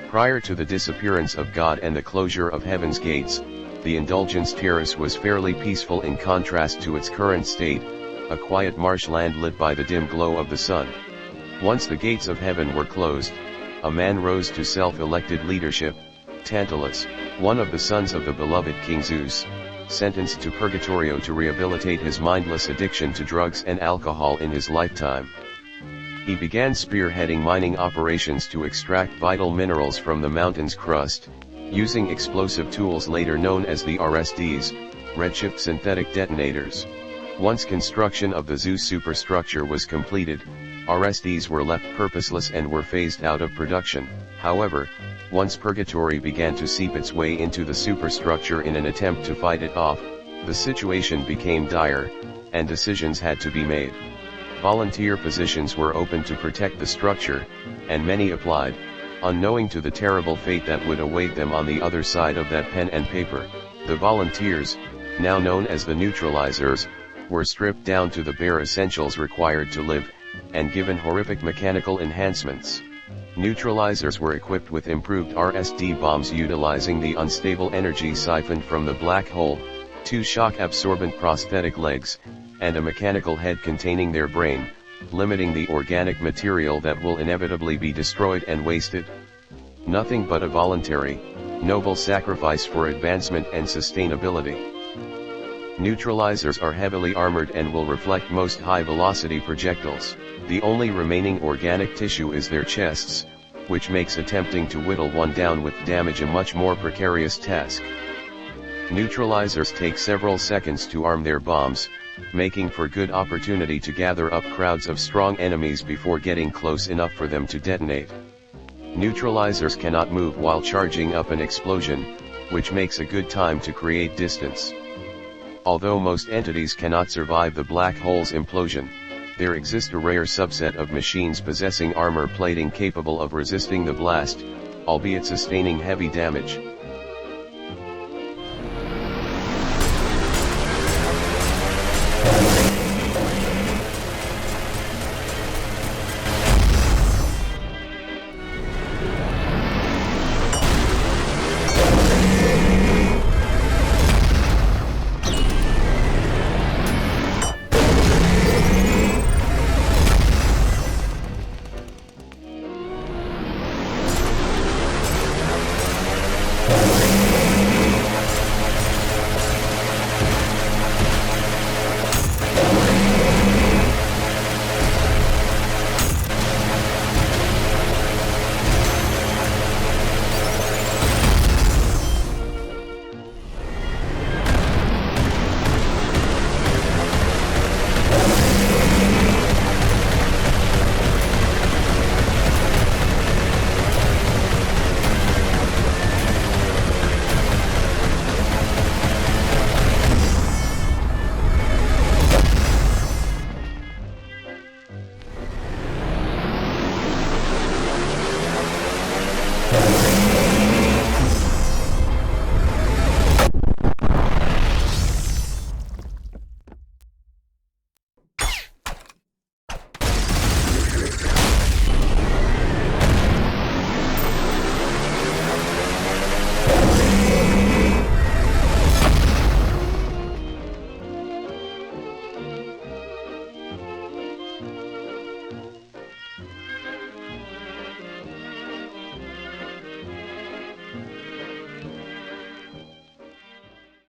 Prior to the disappearance of God and the closure of heaven's gates, the Indulgence terrace was fairly peaceful in contrast to its current state, a quiet marshland lit by the dim glow of the sun. Once the gates of heaven were closed, a man rose to self-elected leadership, Tantalus, one of the sons of the beloved King Zeus, sentenced to Purgatorio to rehabilitate his mindless addiction to drugs and alcohol in his lifetime. He began spearheading mining operations to extract vital minerals from the mountain's crust, using explosive tools later known as the RSDs, redshift synthetic detonators. Once construction of the Zeus superstructure was completed, RSDs were left purposeless and were phased out of production. However, once purgatory began to seep its way into the superstructure in an attempt to fight it off, the situation became dire, and decisions had to be made. Volunteer positions were open to protect the structure, and many applied, unknowing to the terrible fate that would await them on the other side of that pen and paper. The volunteers, now known as the Neutralizers, were stripped down to the bare essentials required to live, and given horrific mechanical enhancements. Neutralizers were equipped with improved RSD bombs utilizing the unstable energy siphoned from the black hole, 2 shock-absorbent prosthetic legs, and a mechanical head containing their brain, limiting the organic material that will inevitably be destroyed and wasted. Nothing but a voluntary, noble sacrifice for advancement and sustainability. Neutralizers are heavily armored and will reflect most high-velocity projectiles. The only remaining organic tissue is their chests, which makes attempting to whittle one down with damage a much more precarious task. Neutralizers take several seconds to arm their bombs, making for good opportunity to gather up crowds of strong enemies before getting close enough for them to detonate. Neutralizers cannot move while charging up an explosion, which makes a good time to create distance. Although most entities cannot survive the black hole's implosion, there exists a rare subset of machines possessing armor plating capable of resisting the blast, albeit sustaining heavy damage.